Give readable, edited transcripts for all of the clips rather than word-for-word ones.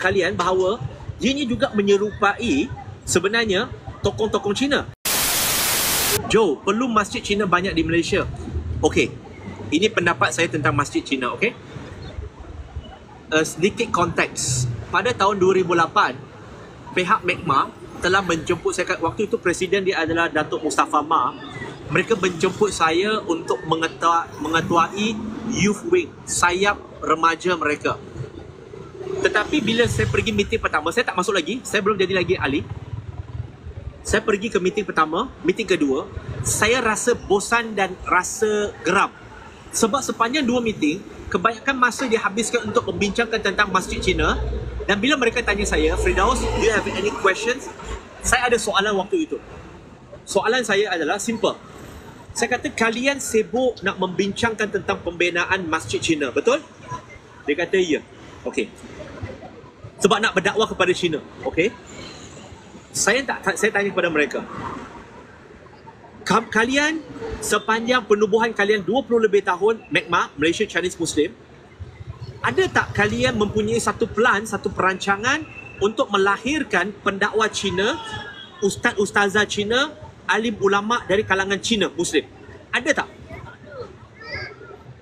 kalian bahawa ianya juga menyerupai sebenarnya tokoh-tokoh Cina? Joe, perlu masjid Cina banyak di Malaysia? Okey, ini pendapat saya tentang masjid Cina, okey? Sedikit konteks. Pada tahun 2008, pihak MECMA telah menjemput saya, waktu itu presiden dia adalah Datuk Mustafa Ma. Mereka menjemput saya untuk mengetuai Youth Wing, sayap remaja mereka. Tetapi bila saya pergi meeting pertama, saya tak masuk lagi, saya belum jadi lagi ahli. Saya pergi ke meeting pertama, meeting kedua, saya rasa bosan dan rasa geram. Sebab sepanjang dua meeting, kebanyakan masa dihabiskan untuk membincangkan tentang Masjid Cina. Dan bila mereka tanya saya, Firdaus, do you have any questions? Saya ada soalan waktu itu. Soalan saya adalah simple. Saya kata, kalian sibuk nak membincangkan tentang pembinaan Masjid Cina, betul? Dia kata, ya. Okey. Sebab nak berdakwah kepada Cina. Okey. Saya tanya kepada mereka. Kalian sepanjang penubuhan kalian 20 lebih tahun MECMA, Malaysia Chinese Muslim, ada tak kalian mempunyai satu plan, satu perancangan untuk melahirkan pendakwa Cina, ustaz-ustazah Cina, alim ulama dari kalangan Cina Muslim? Ada tak?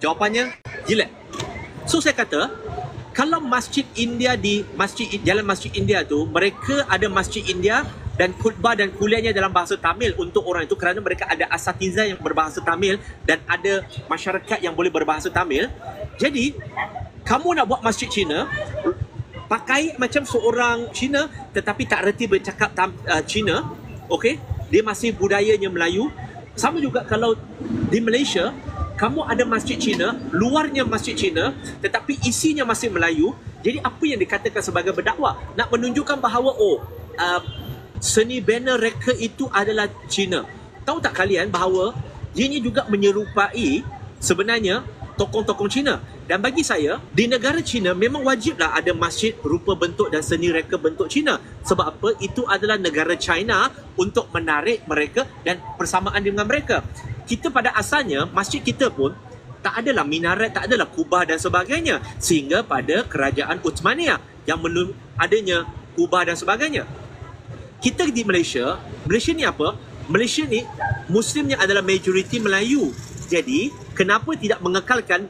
Jawapannya, gila. So saya kata, kalau masjid India di Jalan Masjid India tu, mereka ada masjid India dan khutbah dan kuliahnya dalam bahasa Tamil untuk orang itu kerana mereka ada asatiza yang berbahasa Tamil dan ada masyarakat yang boleh berbahasa Tamil. Jadi, kamu nak buat masjid Cina, pakai macam seorang Cina tetapi tak reti bercakap Cina, okey? Dia masih budayanya Melayu. Sama juga kalau di Malaysia, kamu ada masjid Cina, luarnya masjid Cina, tetapi isinya masih Melayu. Jadi apa yang dikatakan sebagai berdakwah? Nak menunjukkan bahawa seni banner reka itu adalah Cina. Tahu tak kalian bahawa ianya juga menyerupai sebenarnya tokoh-tokoh Cina? Dan bagi saya, di negara Cina memang wajiblah ada masjid rupa bentuk dan seni reka bentuk Cina. Sebab apa? Itu adalah negara China untuk menarik mereka dan persamaan dengan mereka. Kita pada asalnya, masjid kita pun tak adalah minaret, tak adalah kubah dan sebagainya. Sehingga pada kerajaan Uthmaniyah yang adanya kubah dan sebagainya. Kita di Malaysia ni apa? Malaysia ni Muslimnya adalah majoriti Melayu. Jadi, kenapa tidak mengekalkan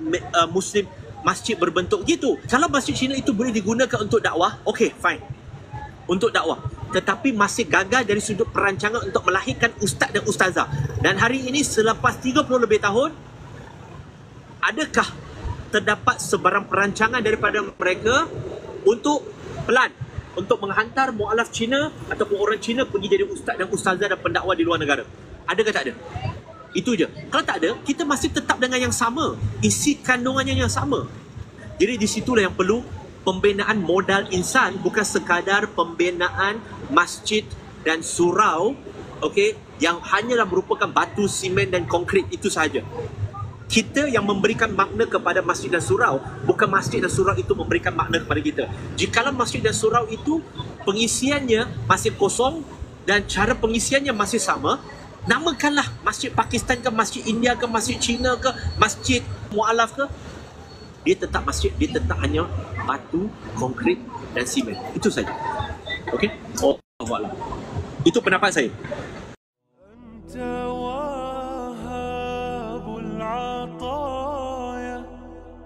Muslim masjid berbentuk gitu? Kalau masjid Cina itu boleh digunakan untuk dakwah, okey, fine. Untuk dakwah. Tetapi masih gagal dari sudut perancangan untuk melahirkan ustaz dan ustazah. Dan hari ini selepas 30 lebih tahun, adakah terdapat sebarang perancangan daripada mereka untuk plan, untuk menghantar mualaf Cina ataupun orang Cina pergi jadi ustaz dan ustazah dan pendakwah di luar negara? Adakah tak ada? Itu je. Kalau tak ada, kita masih tetap dengan yang sama. Isi kandungannya yang sama. Jadi di situlah yang perlu pembinaan modal insan, bukan sekadar pembinaan masjid dan surau, okey, yang hanyalah merupakan batu, simen dan konkrit itu sahaja. Kita yang memberikan makna kepada masjid dan surau, bukan masjid dan surau itu memberikan makna kepada kita. Jikalau masjid dan surau itu pengisiannya masih kosong dan cara pengisiannya masih sama, namakanlah masjid Pakistan ke masjid India ke masjid Cina ke masjid mualaf ke, dia tetap masjid, dia tetap hanya batu, konkrit dan simen. Itu saja. Okey? Itu pendapat saya.